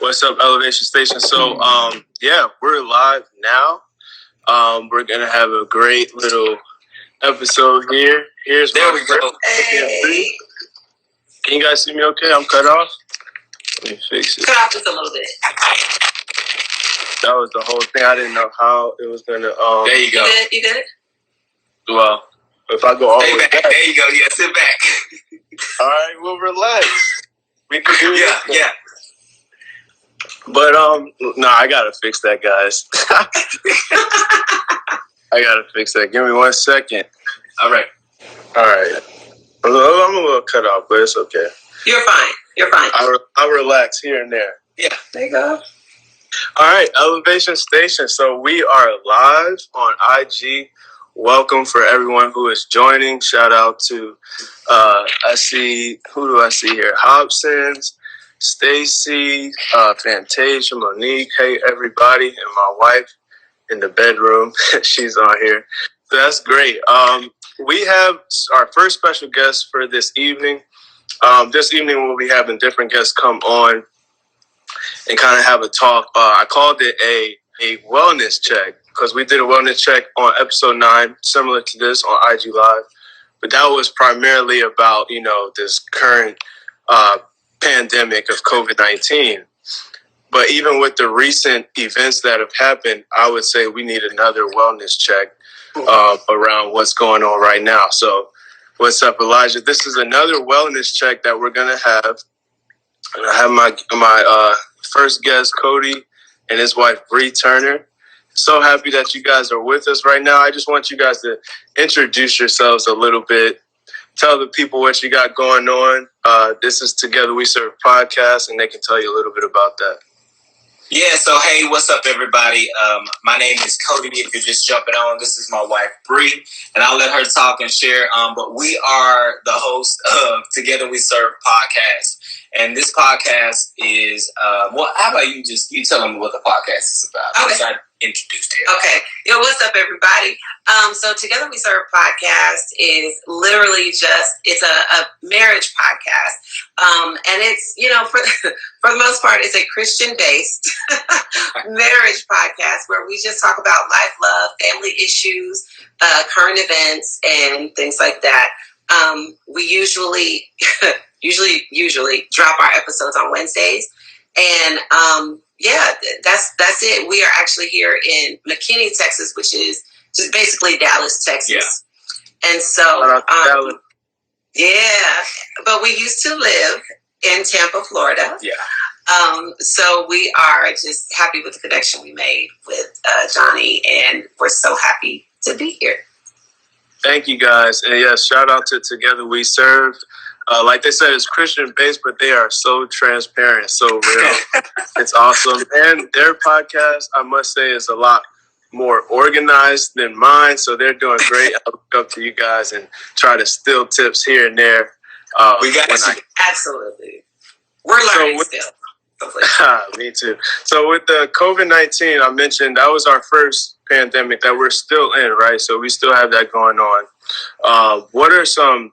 What's up, Elevation Station? So, yeah, we're live now. We're gonna have a great little episode here. There we go. Hey. Can you guys see me okay? I'm cut off. Let me fix it. Cut off just a little bit. That was the whole thing. I didn't know how it was gonna. There you go. You good? Well, if I go all the way back. There you go. Yeah, sit back. All right, we'll relax. We can do it. Yeah. But no, I gotta fix that, guys. I gotta fix that. Give me 1 second. All right. I'm a little cut off, but it's okay. You're fine. I'll relax here and there. Yeah. There you go. All right, Elevation Station. So we are live on IG. Welcome for everyone who is joining. Shout out to who do I see here? Hobson's, Stacy, Fantasia, Monique. Hey everybody, and my wife in the bedroom. She's on here. So that's great. We have our first special guest for this evening. This evening we'll be having different guests come on and kind of have a talk. I called it a wellness check because we did a wellness check on episode 9, similar to this on IG Live. But that was primarily about, this current pandemic of COVID-19. But even with the recent events that have happened, I would say we need another wellness check around what's going on right now. So what's up, Elijah? This is another wellness check that we're going to have. And I have my first guest, Cody, and his wife, Bree Turner. So happy that you guys are with us right now. I just want you guys to introduce yourselves a little bit. Tell the people what you got going on. This is Together We Serve podcast, and they can tell you a little bit about that. Yeah, so hey, what's up, everybody? My name is Cody. If you're just jumping on, this is my wife, Bree, and I'll let her talk and share. But we are the host of Together We Serve podcast. And this podcast is, how about you tell them what the podcast is about? Okay. I introduced it. Okay. Yo, what's up, everybody? So Together We Serve podcast is literally it's a marriage podcast. And it's, for the most part, it's a Christian-based marriage podcast where we just talk about life, love, family issues, current events, and things like that. We usually drop our episodes on Wednesdays. And that's it. We are actually here in McKinney, Texas, which is just basically Dallas, Texas. Yeah. And so but we used to live in Tampa, Florida. Yeah. So we are just happy with the connection we made with Johnny, and we're so happy to be here. Thank you, guys. And yes, shout out to Together We Serve. Like they said, it's Christian-based, but they are so transparent, so real. It's awesome. And their podcast, I must say, is a lot more organized than mine, so they're doing great. I look up to you guys and try to steal tips here and there. We got Absolutely. We're learning still. Me too. So with the COVID-19, I mentioned that was our first pandemic that we're still in, right? So we still have that going on. What are some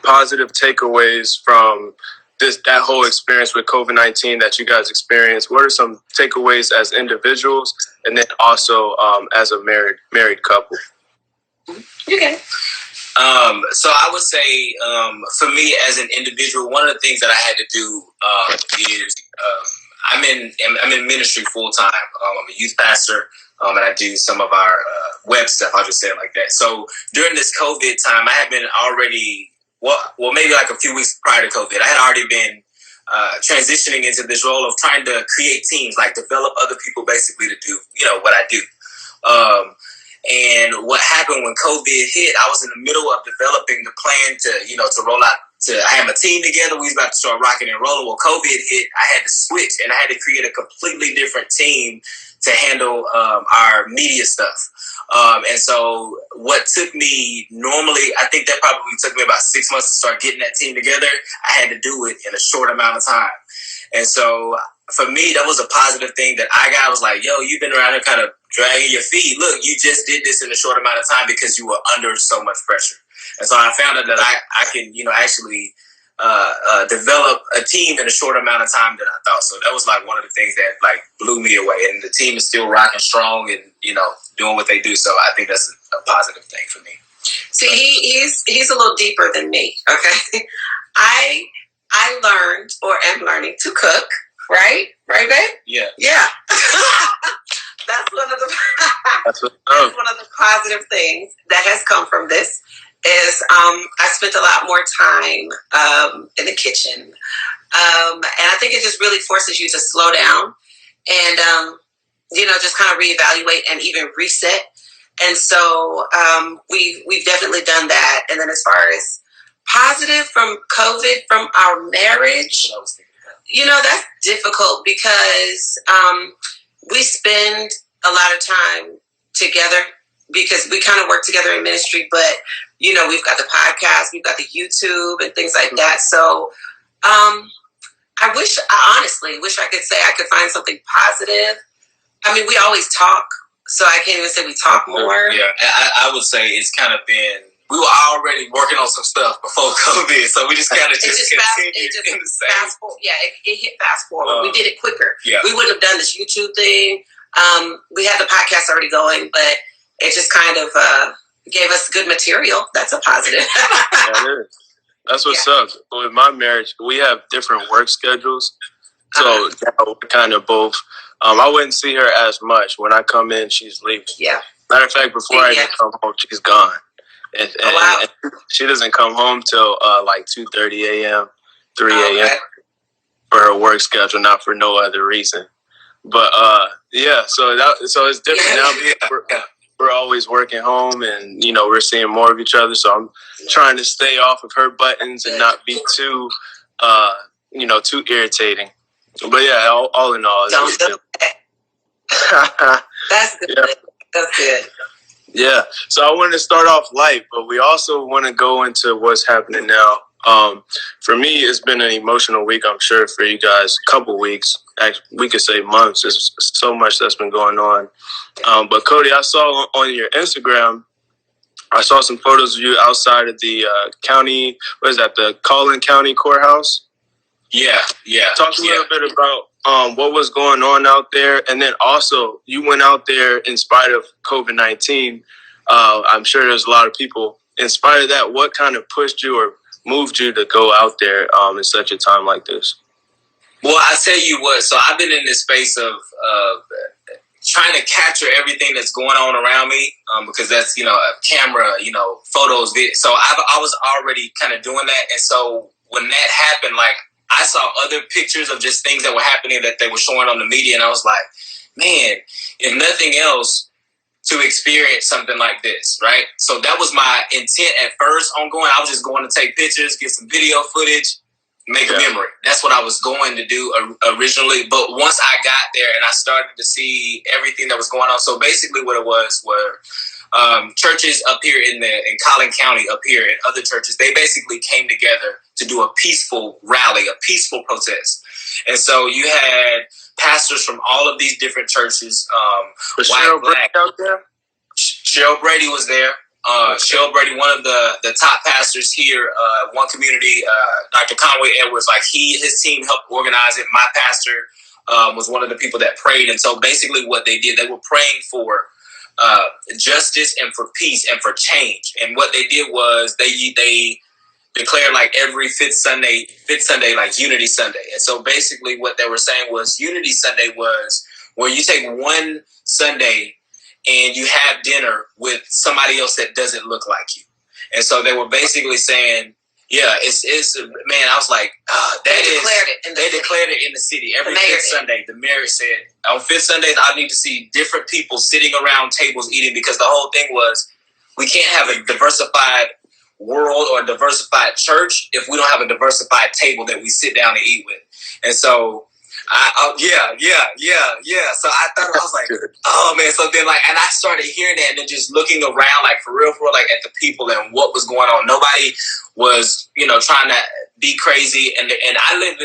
positive takeaways from that whole experience with COVID-19 that you guys experienced? What are some takeaways as individuals and then also as a married couple? Okay. So I would say, for me as an individual, one of the things that I had to do is I'm in ministry full time. I'm a youth pastor, and I do some of our web stuff. I'll just say it like that. So during this COVID time, I had been already maybe like a few weeks prior to COVID, I had already been transitioning into this role of trying to create teams, like develop other people basically to do, what I do. And what happened when COVID hit, I was in the middle of developing the plan to roll out. I had my team together. We was about to start rocking and rolling. Well, COVID hit. I had to switch, and I had to create a completely different team to handle our media stuff. And so what took me normally, I think that probably took me about 6 months to start getting that team together. I had to do it in a short amount of time. And so for me, that was a positive thing that I got. I was like, yo, you've been around here kind of dragging your feet. Look, you just did this in a short amount of time because you were under so much pressure. And so I found out that I can, actually develop a team in a short amount of time than I thought. So that was like one of the things that like blew me away. And the team is still rocking strong and, you know, doing what they do. So I think that's a positive thing for me. See, he's a little deeper than me. Okay, I learned or am learning to cook. Right, babe. Yeah. That's one of the that's one of the positive things that has come from this. Is I spent a lot more time in the kitchen, and I think it just really forces you to slow down and you know, just kind of reevaluate and even reset. And so we've definitely done that. And then as far as positive from COVID from our marriage, you know, that's difficult because we spend a lot of time together because we kind of work together in ministry, but you know, we've got the podcast, we've got the YouTube and things like that. So I honestly wish I could say I could find something positive. I mean, we always talk, so I can't even say we talk more. Yeah, I would say it's kind of been, we were already working on some stuff before COVID, so we just kind of continued in the same. It hit fast forward. We did it quicker. Yeah. We wouldn't have done this YouTube thing. We had the podcast already going, but it just kind of gave us good material. That's a positive. Yeah, it is. That's what's up. With my marriage, we have different work schedules. So we're kind of both. I wouldn't see her as much. When I come in, she's leaving. Yeah. Matter of fact, before I even come home, she's gone. And she doesn't come home till like 2:30 a.m., 3 a.m. for her work schedule, not for no other reason. But so it's different now. We're always working home, and you know, we're seeing more of each other. So I'm trying to stay off of her buttons and not be too too irritating. But yeah, all in all, it's good. That's good. Yeah. That's good. Yeah. So I wanted to start off light, but we also want to go into what's happening now. For me, it's been an emotional week. I'm sure for you guys, couple weeks. Actually, we could say months. There's so much that's been going on. But Cody, I saw on your Instagram, I saw some photos of you outside of the county. What is that? The Collin County Courthouse. Yeah. Talk a little bit about what was going on out there, and then also you went out there in spite of COVID-19. I'm sure there's a lot of people. In spite of that, what kind of pushed you or moved you to go out there in such a time like this? Well, I tell you what. So I've been in this space of trying to capture everything that's going on around me because that's a camera, photos, video. So I was already kind of doing that, and so when that happened, like, I saw other pictures of just things that were happening that they were showing on the media, and I was like, man, if nothing else, to experience something like this, right? So that was my intent at first on going. I was just going to take pictures, get some video footage, make a memory. That's what I was going to do originally. But once I got there and I started to see everything that was going on, so basically what it was were churches up here in Collin County up here and other churches, they basically came together to do a peaceful rally, a peaceful protest. And so you had pastors from all of these different churches. Was Cheryl Brady out there? Cheryl Brady was there. Cheryl Brady, one of the top pastors here, one community, Dr. Conway Edwards, like his team helped organize it. My pastor was one of the people that prayed. And so basically what they did, they were praying for justice and for peace and for change. And what they did was they declared like every fifth Sunday, like Unity Sunday. And so basically what they were saying was Unity Sunday was where you take one Sunday and you have dinner with somebody else that doesn't look like you. And so they were basically saying, it's man, I was like, they declared it in the city. Every fifth Sunday, the mayor said, on fifth Sundays, I need to see different people sitting around tables eating, because the whole thing was, we can't have a diversified world or a diversified church if we don't have a diversified table that we sit down and eat with. And so So I thought, I was like, oh man. So then and I started hearing that and then just looking around, like for real, like at the people and what was going on. Nobody was, trying to be crazy. And I live,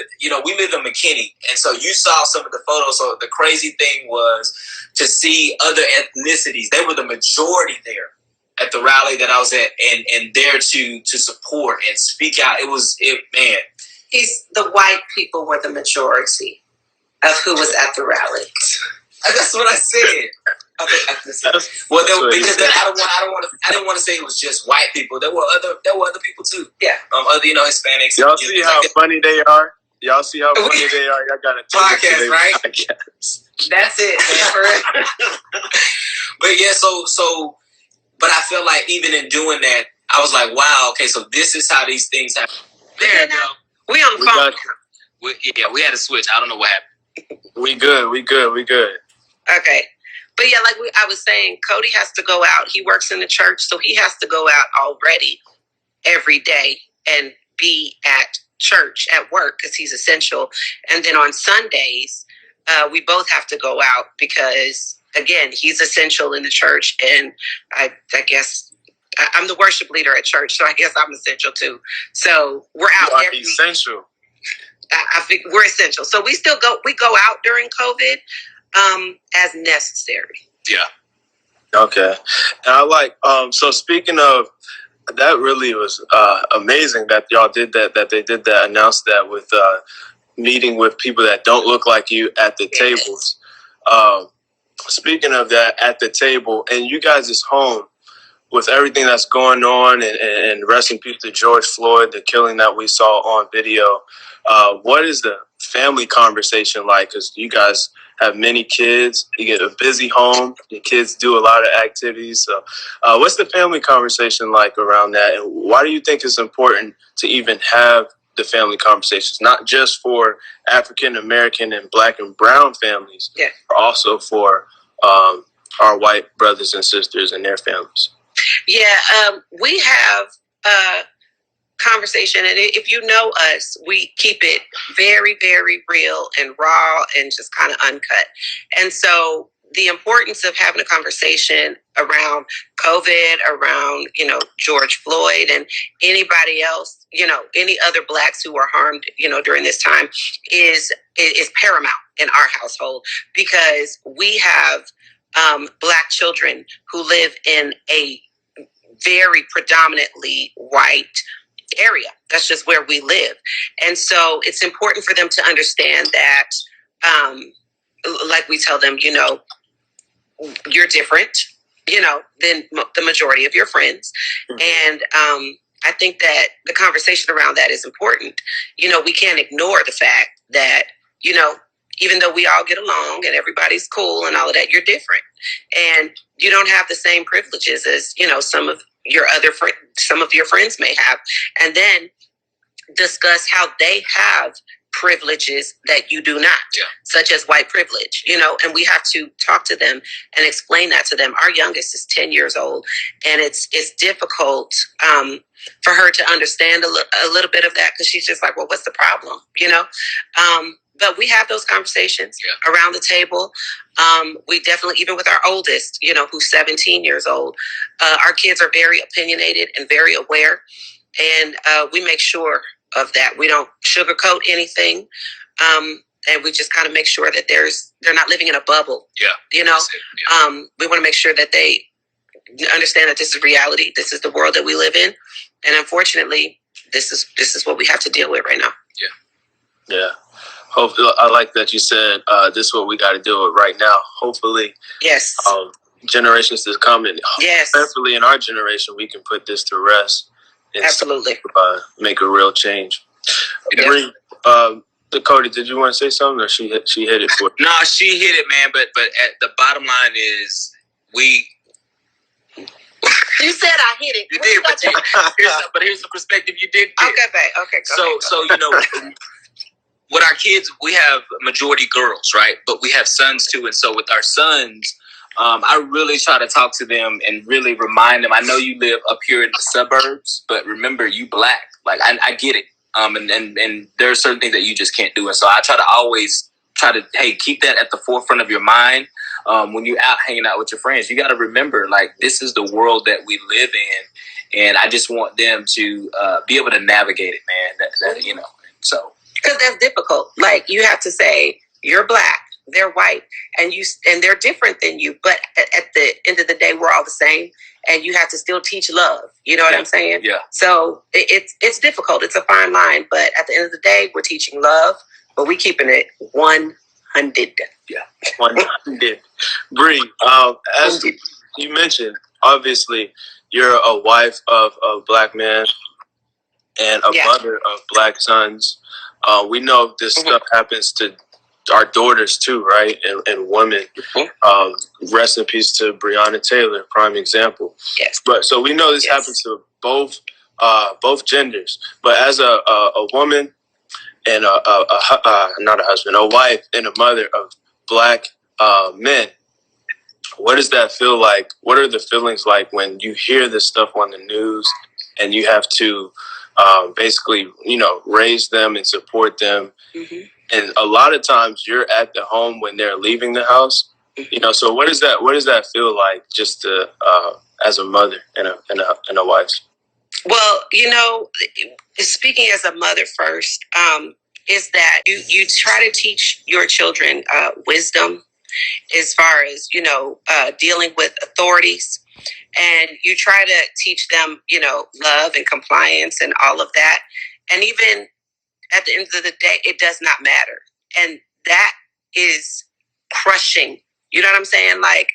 we live in McKinney. And so you saw some of the photos. So the crazy thing was to see other ethnicities. They were the majority there at the rally that I was at, and there to support and speak out. Man. The white people were the majority of who was at the rally. That's what I said. Well, because then I didn't want to say it was just white people. There were other people too. Yeah. Other Hispanics. Y'all see how funny they are. Y'all see how funny they are. Y'all got a podcast, right? Podcast. That's it, man. But yeah, so, but I felt like even in doing that, I was like, wow, okay, so this is how these things happen. There you go. We on the phone. We had to switch. I don't know what happened. We good. Okay. But yeah, like I was saying, Cody has to go out. He works in the church, so he has to go out already every day and be at church, at work, because he's essential. And then on Sundays, we both have to go out because, again, he's essential in the church. And I guess I'm the worship leader at church, so I guess I'm essential too. So we're out every essential. I think we're essential. So we go out during COVID as necessary. Yeah. Okay. And I like, so speaking of, that really was amazing that y'all did that they did that, announced that with meeting with people that don't look like you at the tables. Speaking of that, at the table, and you guys is home with everything that's going on, and rest in peace to George Floyd, the killing that we saw on video. What is the family conversation like? Because you guys have many kids, you get a busy home, your kids do a lot of activities. So what's the family conversation like around that? And why do you think it's important to even have the family conversations, not just for African American and Black and brown families, but also for our white brothers and sisters and their families? Yeah, we have a conversation, and if you know us, we keep it very, very real and raw and just kind of uncut. And so the importance of having a conversation around COVID, around, George Floyd and anybody else, any other Blacks who were harmed, during this time is paramount in our household, because we have Black children who live in a very predominantly white area. That's just where we live. And so it's important for them to understand that, like we tell them, you're different, than the majority of your friends. Mm-hmm. And I think that the conversation around that is important. We can't ignore the fact that, even though we all get along and everybody's cool and all of that, you're different. And you don't have the same privileges as, some of your friends may have. And then discuss how they have privileges that you do not, such as white privilege, and we have to talk to them and explain that to them. Our youngest is 10 years old, and it's difficult for her to understand a little bit of that, because she's just like, well, what's the problem, But we have those conversations around the table. We definitely, even with our oldest, who's 17 years old, our kids are very opinionated and very aware. And we make sure of that. We don't sugarcoat anything. And we just kind of make sure that they're not living in a bubble. We want to make sure that they understand that this is reality. This is the world that we live in. And unfortunately, this is what we have to deal with right now. Yeah. Hopefully, I like that you said this is what we got to deal with right now. Hopefully, yes. Generations to come, and hopefully in our generation, we can put this to rest. And absolutely. Make a real change. Yeah. Bree, Dakota, did you want to say something, or she hit it for you? No, she hit it, man. But at the bottom line is we. You said I hit it. You did, but here's the perspective you did. Okay. So with our kids, we have majority girls, right? But we have sons too, and so with our sons, I really try to talk to them and really remind them. I know you live up here in the suburbs, but remember, you Black. Like I get it, and there are certain things that you just can't do, and so I try to always keep that at the forefront of your mind. When you're out hanging out with your friends, you got to remember, like, this is the world that we live in, and I just want them to be able to navigate it, man. That so. Because that's difficult. Like, you have to say, you're Black, they're white, and they're different than you. But at the end of the day, we're all the same. and you have to still teach love. You know what I'm saying? Yeah. So it's difficult. It's a fine line, but at the end of the day, we're teaching love, but we keeping it 100. Yeah, 100. Bree, as you mentioned, obviously you're a wife of a Black man and a mother of Black sons. We know this stuff happens to our daughters too, right? And women. Rest in peace to Breonna Taylor, prime example. Yes. But so we know this happens to both genders. But as a woman and not a husband, a wife and a mother of Black men, what does that feel like? What are the feelings like when you hear this stuff on the news and you have to basically, raise them and support them? Mm-hmm. And a lot of times you're at the home when they're leaving the house. So what does that feel like just to, as a mother and a wife? Well, speaking as a mother first, is that you try to teach your children wisdom as far as, dealing with authorities. And you try to teach them, love and compliance and all of that. And even at the end of the day, it does not matter. And that is crushing. You know what I'm saying? Like,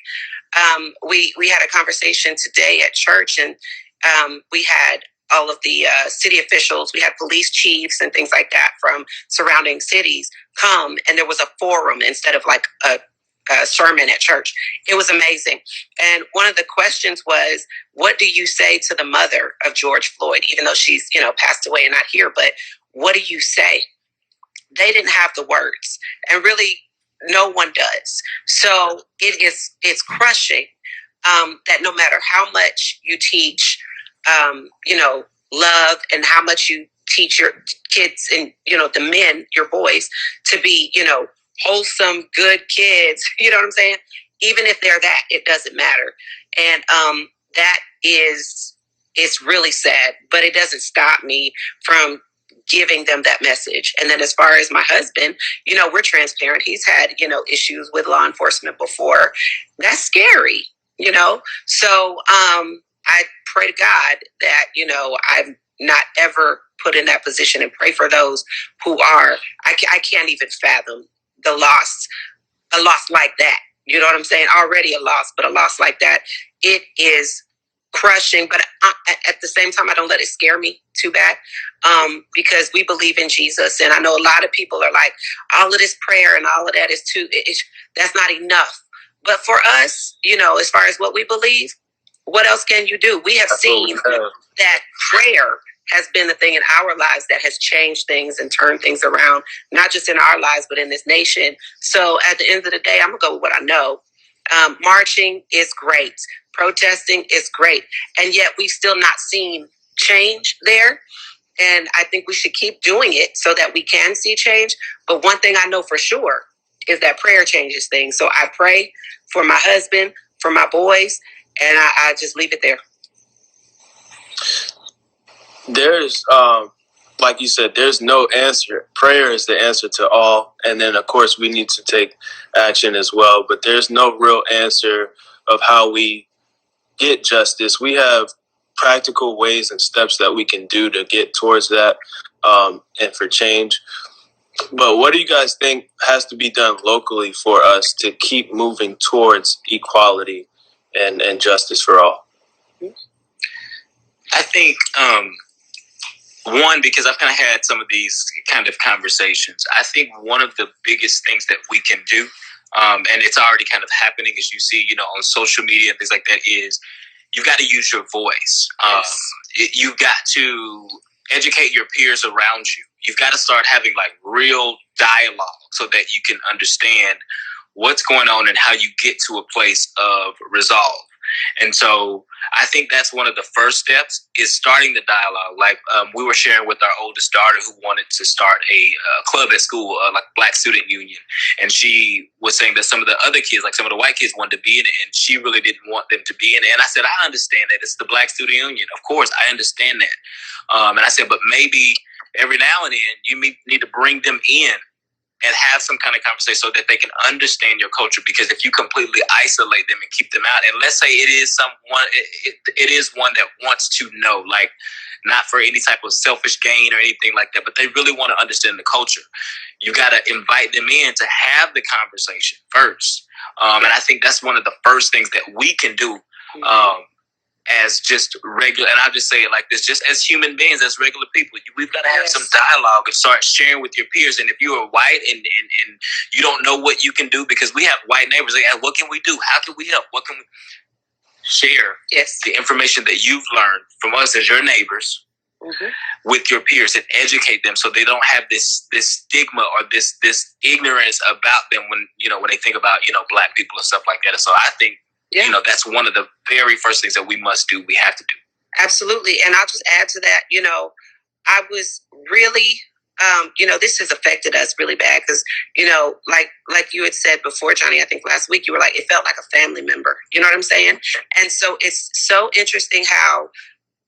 we had a conversation today at church, and we had all of the city officials, we had police chiefs and things like that from surrounding cities come, and there was a forum instead of like a sermon at church. It was amazing. And one of the questions was, what do you say to the mother of George Floyd, even though she's, passed away and not here, but what do you say? They didn't have the words, and really no one does. So it's crushing that no matter how much you teach, love, and how much you teach your kids and, the men, your boys, to be, wholesome, good kids, you know what I'm saying? Even if they're that, it doesn't matter. And that it's really sad, but it doesn't stop me from giving them that message. And then as far as my husband, we're transparent. He's had, issues with law enforcement before. That's scary, So I pray to God that, I'm not ever put in that position, and pray for those who are. I can't even fathom a loss like that. You know what I'm saying? Already a loss, but a loss like that, it is crushing. But at the same time, I don't let it scare me too bad, because we believe in Jesus. And I know a lot of people are like, all of this prayer and all of that is that's not enough. But for us, as far as what we believe, what else can you do? We have seen that prayer has been the thing in our lives that has changed things and turned things around, not just in our lives, but in this nation. So at the end of the day, I'm going to go with what I know. Marching is great. Protesting is great. And yet we've still not seen change there. And I think we should keep doing it so that we can see change. But one thing I know for sure is that prayer changes things. So I pray for my husband, for my boys, and I just leave it there. There's, like you said, there's no answer. Prayer is the answer to all. And then, of course, we need to take action as well. But there's no real answer of how we get justice. We have practical ways and steps that we can do to get towards that and for change. But what do you guys think has to be done locally for us to keep moving towards equality and justice for all? I think, one, because I've kind of had some of these kind of conversations, I think one of the biggest things that we can do, and it's already kind of happening, as you see, on social media and things like that, is you've got to use your voice. You've got to educate your peers around you. You've got to start having like real dialogue so that you can understand what's going on and how you get to a place of resolve. And so I think that's one of the first steps, is starting the dialogue. Like we were sharing with our oldest daughter who wanted to start a club at school, like Black Student Union. And she was saying that some of the other kids, like some of the white kids, wanted to be in it, and she really didn't want them to be in it. And I said, I understand that. It's the Black Student Union. Of course, I understand that. And I said, but maybe every now and then you need to bring them in and have some kind of conversation so that they can understand your culture. Because if you completely isolate them and keep them out, and let's say it is it is one that wants to know, like, not for any type of selfish gain or anything like that, but they really want to understand the culture, you got to invite them in to have the conversation first. And I think that's one of the first things that we can do as just regular, and I'll just say it like this, just as human beings, as regular people, we've got to have some dialogue and start sharing with your peers. And if you are white and you don't know what you can do, because we have white neighbors, they ask, what can we do? How can we help? What can we share? The information that you've learned from us as your neighbors with your peers, and educate them so they don't have this stigma or this ignorance about them when they think about Black people and stuff like that. And so I think that's one of the very first things that we must do. We have to do. Absolutely. And I'll just add to that, I was really, this has affected us really bad because, like you had said before, Johnny, I think last week, you were like, it felt like a family member. You know what I'm saying? And so it's so interesting how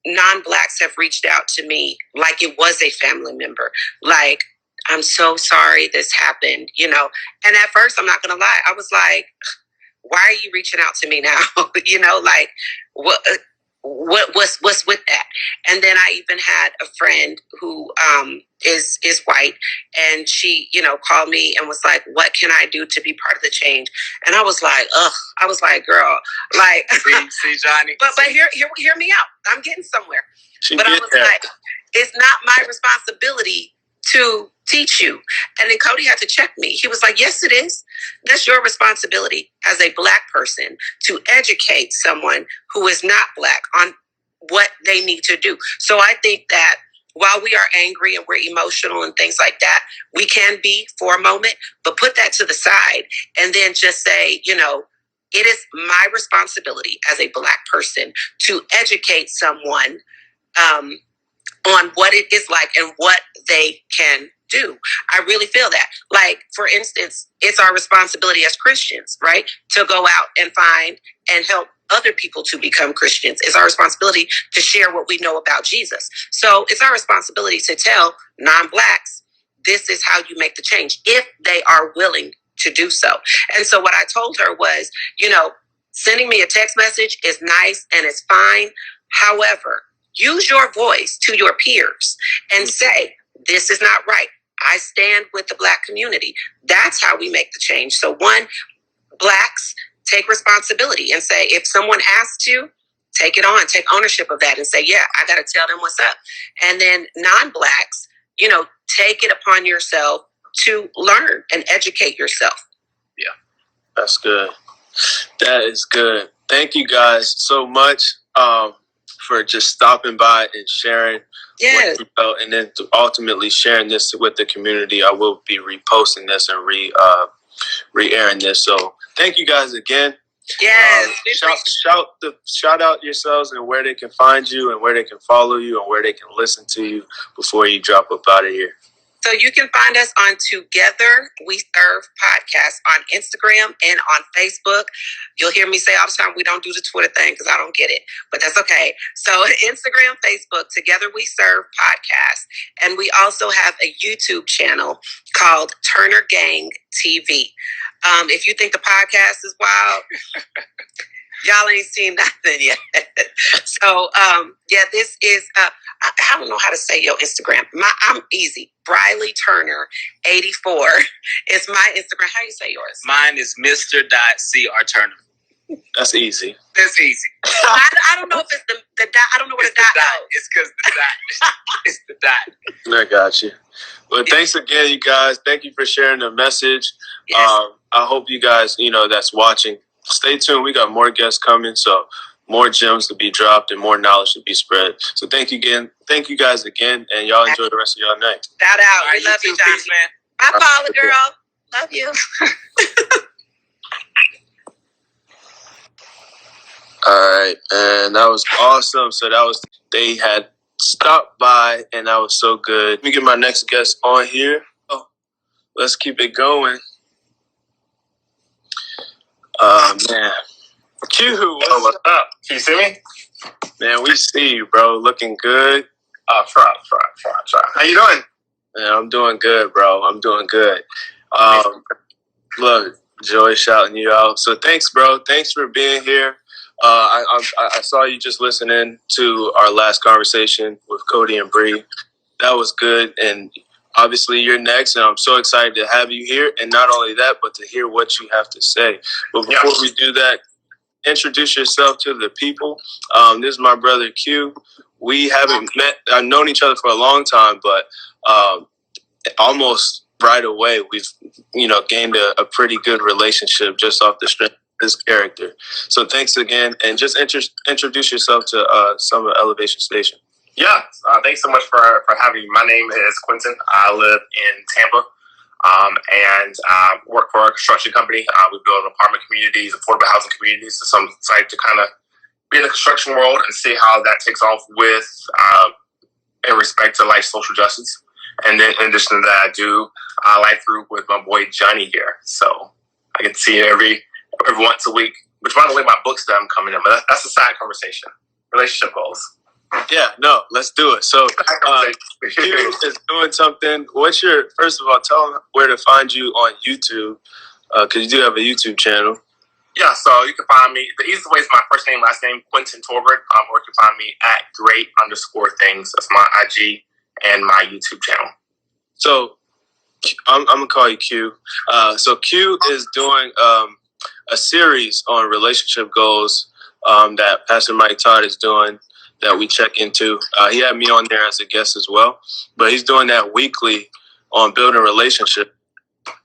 non-Blacks have reached out to me like it was a family member. Like, I'm so sorry this happened, And at first, I'm not going to lie, I was like, why are you reaching out to me now? Like, what's with that? And then I even had a friend who is white, and she, called me and was like, what can I do to be part of the change? And I was like, I was like, girl, like, see Johnny. But hear me out. I'm getting somewhere. But I was like, it's not my responsibility to teach you. And then Cody had to check me. He was like, yes, it is. That's your responsibility as a Black person to educate someone who is not Black on what they need to do. So I think that while we are angry and we're emotional and things like that, we can be for a moment, but put that to the side and then just say, it is my responsibility as a Black person to educate someone on what it is like and what they can do. I really feel that. Like, for instance, it's our responsibility as Christians, right, to go out and find and help other people to become Christians. It's our responsibility to share what we know about Jesus. So it's our responsibility to tell non-Blacks, this is how you make the change, if they are willing to do so. And so what I told her was, sending me a text message is nice and it's fine. However, use your voice to your peers and say, this is not right. I stand with the Black community. That's how we make the change. So one, Blacks, take responsibility and say, if someone asks you, take it on, take ownership of that and say, yeah, I got to tell them what's up. And then non-Blacks, take it upon yourself to learn and educate yourself. Yeah, that's good. That is good. Thank you guys so much for just stopping by and sharing what you felt, and then ultimately sharing this with the community. I will be reposting this and re-airing this. So thank you guys again. Yes. Shout out yourselves and where they can find you and where they can follow you and where they can listen to you before you drop up out of here. So you can find us on Together We Serve podcast on Instagram and on Facebook. You'll hear me say all the time, we don't do the Twitter thing because I don't get it, but that's okay. So Instagram, Facebook, Together We Serve podcast. And we also have a YouTube channel called Turner Gang TV. If you think the podcast is wild, y'all ain't seen nothing yet. So, this is, I don't know how to say your Instagram. I'm easy. Briley Turner 84 is my Instagram. How you say yours? Mine is Mr.C.R. Turner. That's easy. That's easy. I don't know if it's the dot. I don't know what the dot is. It's because the dot. It's the dot. I got you. Well, thanks again, you guys. Thank you for sharing the message. Yes. I hope you guys, that's watching, stay tuned. We got more guests coming, so more gems to be dropped and more knowledge to be spread. So thank you again. Thank you guys again, and y'all enjoy the rest of y'all night. Shout out. We love you, Johnny. Peace, man. Bye, Paula, girl. Love you. All right, and that was awesome. So they had stopped by, and that was so good. Let me get my next guest on here. Oh, let's keep it going. Man. Q, what's up? Can you see me? Man, we see you, bro. Looking good. Try. How you doing? Man, I'm doing good, bro. I'm doing good. Look, Joy shouting you out. So thanks, bro. Thanks for being here. I saw you just listening to our last conversation with Cody and Bree. That was good, and obviously you're next, and I'm so excited to have you here. And not only that, but to hear what you have to say. But before we do that, introduce yourself to the people. This is my brother Q. We haven't met. I've known each other for a long time, but almost right away we've gained a pretty good relationship just off the strength of his character. So thanks again, and just introduce yourself to some of Elevation Station. Yeah, thanks so much for having me. My name is Quentin. I live in Tampa and work for a construction company. We build apartment communities, affordable housing communities. So I'm excited to kind of be in the construction world and see how that takes off with in respect to like social justice. And then in addition to that, I do life group with my boy Johnny here. So I get to see it every once a week, which by the way, my book's done coming in, but that's a side conversation. Relationship goals. Yeah, no, let's do it. So, Q is doing something. First of all, tell them where to find you on YouTube, because you do have a YouTube channel. Yeah, so you can find me. The easiest way is my first name, last name, Quentin Torbert. Or you can find me at great_things. That's my IG and my YouTube channel. So, I'm going to call you Q. So, Q is doing a series on relationship goals that Pastor Mike Todd is doing, that we check into. He had me on there as a guest as well, but he's doing that weekly on building a relationship.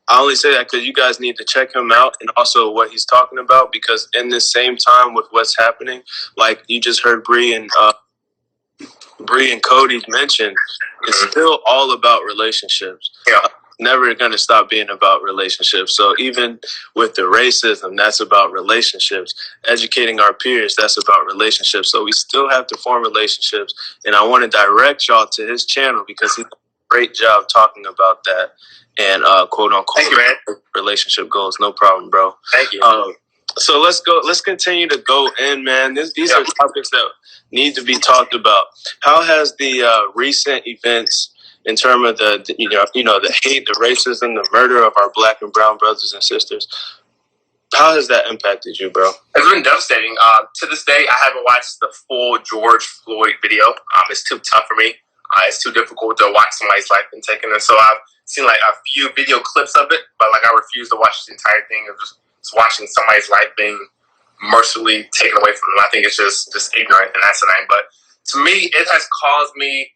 I only say that because you guys need to check him out, and also what he's talking about, because in this same time with what's happening, like you just heard Bree and Cody mention, it's still all about relationships. Yeah. Never going to stop being about relationships. So even with the racism, that's about relationships. Educating our peers, that's about relationships. So we still have to form relationships. And I want to direct y'all to his channel because he did a great job talking about that and quote unquote relationship goals. No problem, bro. Thank you. So let's go. Let's continue to go in, man. These are topics that need to be talked about. How has the recent events, in terms of the hate, the racism, the murder of our Black and brown brothers and sisters, how has that impacted you, bro? It's been devastating. To this day, I haven't watched the full George Floyd video. It's too tough for me. It's too difficult to watch somebody's life being taken. And so I've seen like a few video clips of it, but like I refuse to watch the entire thing of just watching somebody's life being mercilessly taken away from them. I think it's just ignorant and asinine. But to me, it has caused me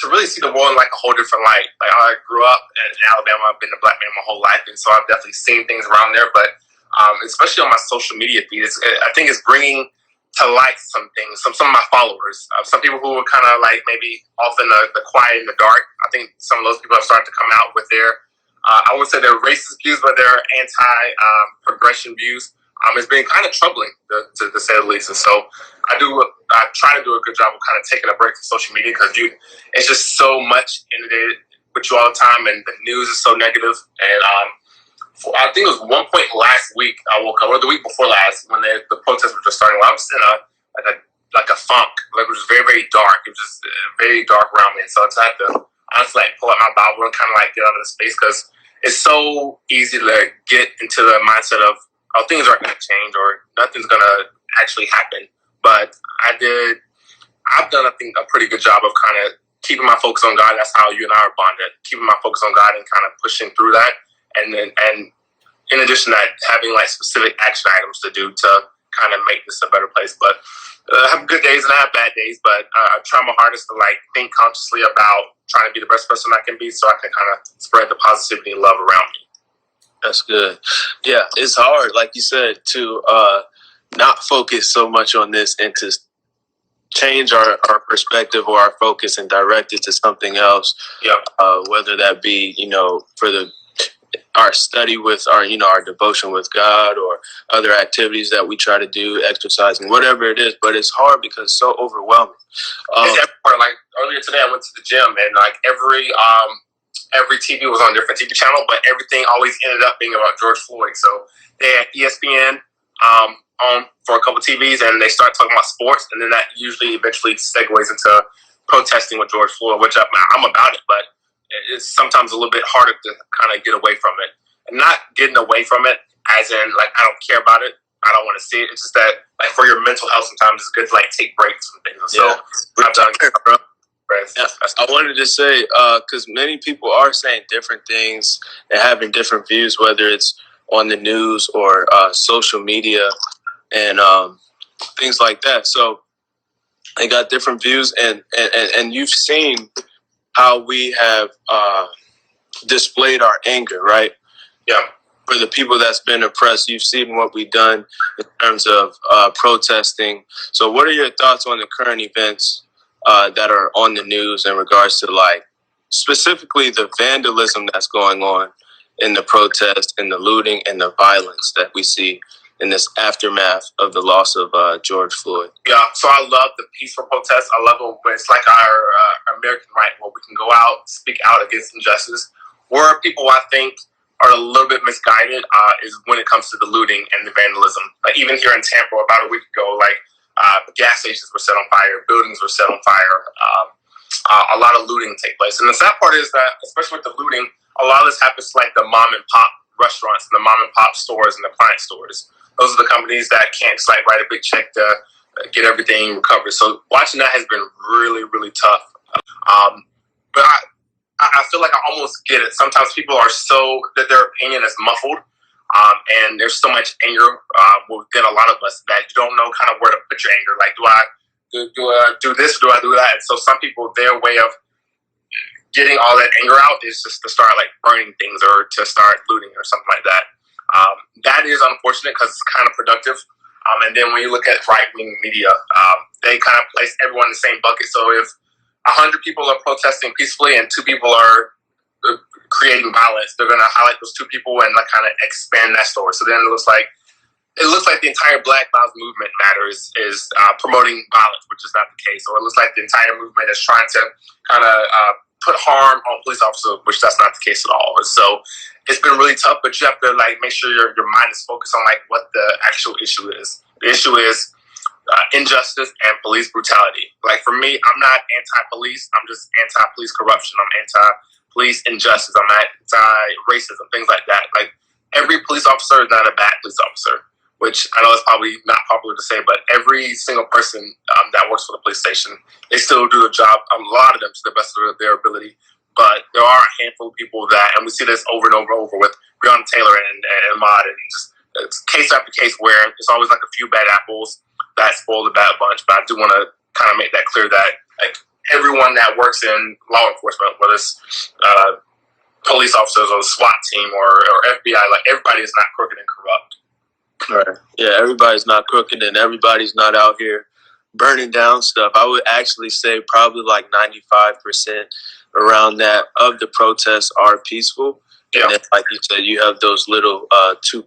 to really see the world in like a whole different light. Like I grew up in Alabama. I've been a Black man my whole life, and so I've definitely seen things around there. But especially on my social media feed, I think it's bringing to light some things. Some of my followers, some people who were kind of like maybe off in the quiet in the dark. I think some of those people have started to come out with their I wouldn't say they're racist views, but they're anti-progression views. It's been kind of troubling, to say the least. And so I try to do a good job of kind of taking a break from social media because it's just so much inundated with you all the time, and the news is so negative. And I think it was one point last week I woke up, or the week before last, when the protests were just starting. I was in a funk. Like, it was very, very dark. It was just very dark around me. And so I just had to honestly pull out my Bible and kind of get out of the space, because it's so easy to get into the mindset of, oh, things aren't going to change or nothing's going to actually happen. But I've done, I think, a pretty good job of kind of keeping my focus on God. That's how you and I are bonded. Keeping my focus on God and kind of pushing through that. And in addition to that, having specific action items to do to kind of make this a better place. But I have good days and I have bad days, but I try my hardest to think consciously about trying to be the best person I can be, so I can kind of spread the positivity and love around me. That's good. Yeah, it's hard, like you said, to not focus so much on this and to change our perspective or our focus and direct it to something else. Yeah. Whether that be, for our study with our devotion with God, or other activities that we try to do, exercising, whatever it is. But it's hard because it's so overwhelming. Like earlier today, I went to the gym, and every TV was on a different TV channel, but everything always ended up being about George Floyd. So they had ESPN on for a couple TVs, and they start talking about sports, and then that usually eventually segues into protesting with George Floyd, which I'm about it, but it's sometimes a little bit harder to kind of get away from it. getting away from it, as in, like, I don't care about it. I don't want to see it. It's just that, like, for your mental health, sometimes it's good to, like, take breaks from things. And so I've done. Yeah, I wanted to say, because many people are saying different things and having different views, whether it's on the news or social media and things like that. So they got different views, and you've seen how we have displayed our anger, right? Yeah. For the people that's been oppressed, you've seen what we've done in terms of protesting. So what are your thoughts on the current events that are on the news in regards to, like, specifically the vandalism that's going on in the protests and the looting and the violence that we see in this aftermath of the loss of George Floyd? Yeah, so I love the peaceful protests. I love it when it's like our American right, where we can go out, speak out against injustice. Where people, I think, are a little bit misguided is when it comes to the looting and the vandalism. Like, even here in Tampa, about a week ago, like, gas stations were set on fire, buildings were set on fire. A lot of looting take place. And the sad part is that, especially with the looting, a lot of this happens to, like, the mom and pop restaurants and the mom and pop stores and the appliance stores. Those are the companies that can't just, like, write a big check to get everything recovered. So watching that has been really, really tough. But I feel like I almost get it. Sometimes people are so that their opinion is muffled, and there's so much anger within a lot of us that you don't know kind of where to put your anger. Like, do I do this? Do I do that? And so some people, their way of getting all that anger out is just to start, like, burning things or to start looting or something like that. That is unfortunate because it's kind of productive. And then when you look at right-wing media, they kind of place everyone in the same bucket. So if 100 people are protesting peacefully and 2 people are creating violence, they're going to highlight those 2 people and, like, kind of expand that story. So then it looks like the entire Black Lives Movement matter is promoting violence, which is not the case. Or it looks like the entire movement is trying to kind of put harm on police officers, which that's not the case at all. And so it's been really tough, but you have to, like, make sure your mind is focused on, like, what the actual issue is. The issue is injustice and police brutality. Like, for me, I'm not anti-police. I'm just anti-police corruption. I'm anti-police injustice. I'm anti-racism, things like that. Like, every police officer is not a bad police officer, which I know is probably not popular to say, but every single person that works for the police station, they still do the job, a lot of them, to the best of their ability. But there are a handful of people that, and we see this over and over and over with Breonna Taylor and Ahmaud, and just it's case after case where it's always like a few bad apples that spoil the bad bunch. But I do want to kind of make that clear that, like, everyone that works in law enforcement, whether it's police officers or the SWAT team or FBI, like, everybody is not crooked and corrupt. Right. Yeah, everybody's not crooked and everybody's not out here burning down stuff. I would actually say probably like 95% around that of the protests are peaceful. Yeah. And then, like you said, you have those little 2%,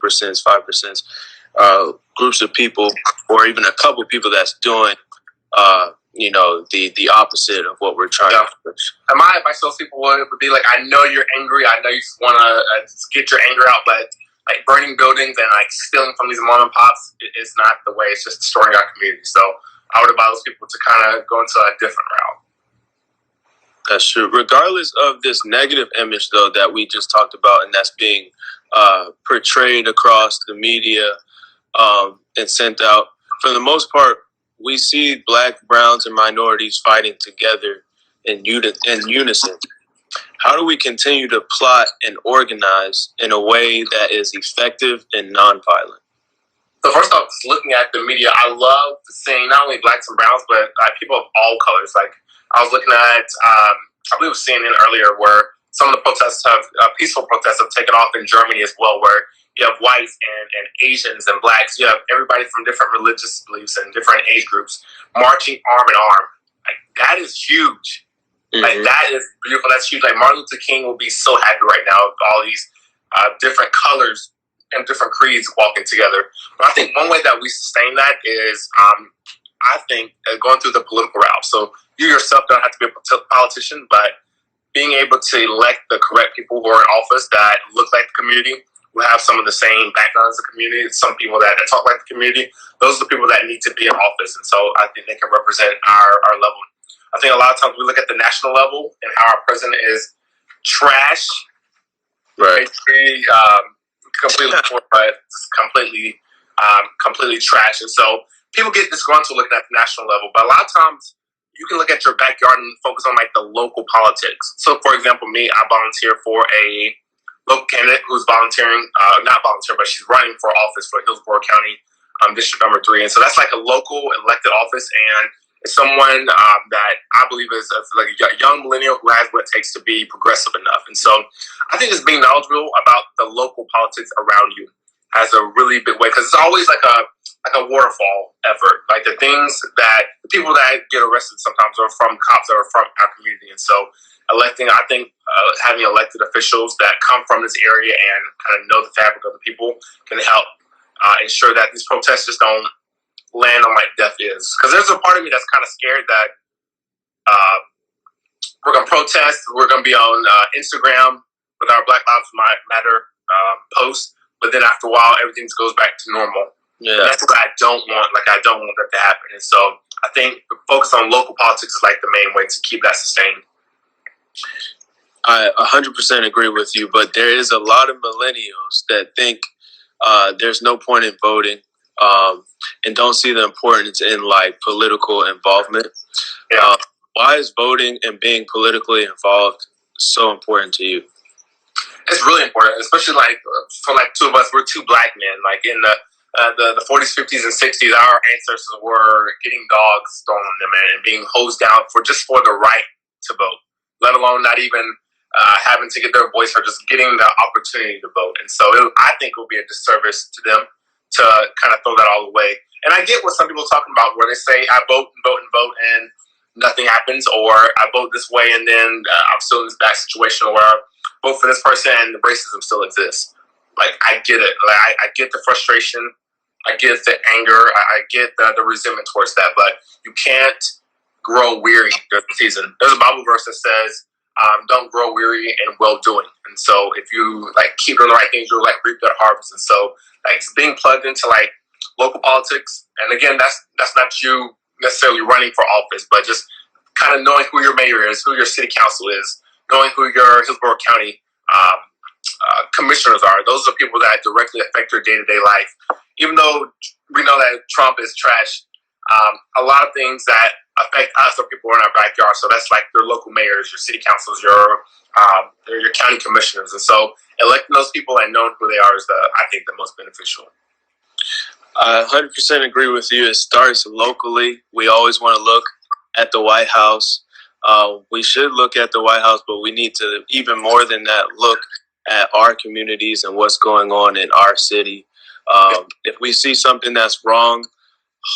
5% groups of people, or even a couple of people that's doing, the opposite of what we're trying to push. And my advice to those people would be, like, I know you're angry. I know you just want to get your anger out, but, like, burning buildings and, like, stealing from these mom and pops is not the way. It's just destroying our community. So I would advise those people to kind of go into a different route. That's true. Regardless of this negative image, though, that we just talked about and that's being portrayed across the media and sent out, for the most part, we see Black, Browns, and minorities fighting together in unison. How do we continue to plot and organize in a way that is effective and nonviolent? So first off, looking at the media, I love seeing not only Blacks and Browns, but people of all colors. Like, I was looking at, I believe it was CNN earlier, where some of the protests peaceful protests have taken off in Germany as well, where you have whites and Asians and Blacks. You have everybody from different religious beliefs and different age groups marching arm in arm. Like, that is huge. Mm-hmm. Like, that is beautiful. That's huge. Like, Martin Luther King will be so happy right now with all these different colors and different creeds walking together. But I think one way that we sustain that is, I think, going through the political route. So you yourself don't have to be a politician, but being able to elect the correct people who are in office that look like the community, who have some of the same backgrounds as the community, some people that talk like the community, those are the people that need to be in office. And so I think they can represent our level. I think a lot of times we look at the national level and how our president is trash. Right. completely poor, but it's completely trash. And so people get disgruntled looking at the national level, but a lot of times you can look at your backyard and focus on like the local politics. So, for example, me, I volunteer for a local candidate who's volunteering, not volunteering, but she's running for office for Hillsborough County, District Number 3. And so that's like a local elected office, and it's someone that I believe is like a young millennial who has what it takes to be progressive enough. And so I think just being knowledgeable about the local politics around you has a really big way, because it's always like a waterfall effort. Like the people that get arrested sometimes are from cops that are from our community. And so having elected officials that come from this area and kind of know the fabric of the people can help ensure that these protests just don't land on like deaf ears. Because there's a part of me that's kind of scared that we're going to protest, we're going to be on Instagram with our Black Lives Matter posts, but then after a while everything goes back to normal. Yeah. And that's what I don't want. Like, I don't want that to happen. And so I think focus on local politics is like the main way to keep that sustained. I 100% agree with you, but there is a lot of millennials that think there's no point in voting and don't see the importance in like political involvement. Yeah. Why is voting and being politically involved so important to you? It's really important, especially like for like two of us. We're two black men. Like in the 40s, 50s, and 60s, our ancestors were getting dogs thrown on them and being hosed down for the right to vote, let alone not even having to get their voice or just getting the opportunity to vote. And so I think it will be a disservice to them to kind of throw that all away. And I get what some people are talking about, where they say, I vote and vote and vote and nothing happens, or I vote this way and then I'm still in this bad situation where I vote for this person and racism still exists. Like, I get it. Like, I get the frustration. I get the anger. I get the resentment towards that. But you can't grow weary during the season. There's a Bible verse that says, don't grow weary in well-doing. And so if you like keep doing the right things, you'll like reap that harvest. And so like being plugged into like local politics, and again, that's not you necessarily running for office, but just kind of knowing who your mayor is, who your city council is, knowing who your Hillsborough County commissioners are. Those are people that directly affect your day-to-day life. Even though we know that Trump is trash, a lot of things that affect us are people in our backyard. So that's like your local mayors, your city councils, your county commissioners. And so electing those people and knowing who they are is I think the most beneficial. I 100% agree with you. It starts locally. We always want to look at the White House. We should look at the White House, but we need to, even more than that, look at our communities and what's going on in our city. If we see something that's wrong,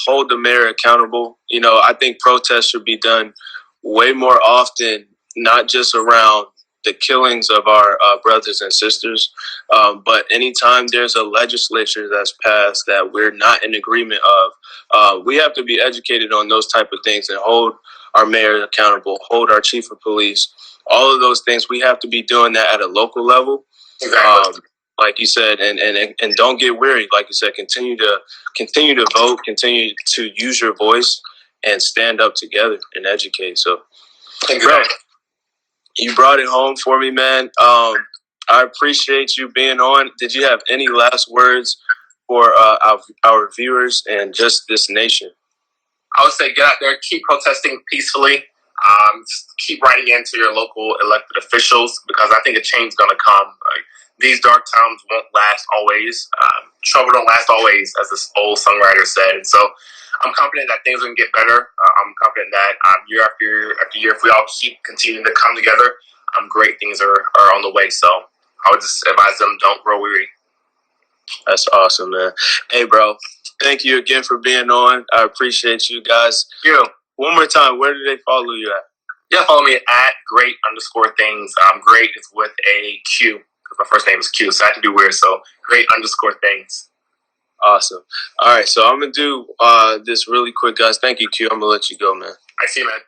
hold the mayor accountable. You know, I think protests should be done way more often, not just around the killings of our brothers and sisters, but anytime there's a legislature that's passed that we're not in agreement of, we have to be educated on those type of things and hold our mayor accountable, hold our chief of police, all of those things. We have to be doing that at a local level. Exactly. Like you said, and don't get weary. Like you said, continue to vote, continue to use your voice, and stand up together and educate. So, bro, you brought it home for me, man. I appreciate you being on. Did you have any last words for our viewers and just this nation? I would say get out there, keep protesting peacefully. Keep writing into your local elected officials, because I think a change is going to come. Like, these dark times won't last always. Trouble don't last always, as this old songwriter said. And so I'm confident that things are going to get better. I'm confident that year after year after year, if we all keep continuing to come together, great things are on the way. So I would just advise them, don't grow weary. That's awesome, man. Hey, bro, thank you again for being on. I appreciate you guys. You. One more time, where do they follow you at? Yeah, follow me at great_things. Great is with a Q, because my first name is Q, so I can do weird. So great_things. Awesome. All right, so I'm going to do this really quick, guys. Thank you, Q. I'm going to let you go, man. I see you, man.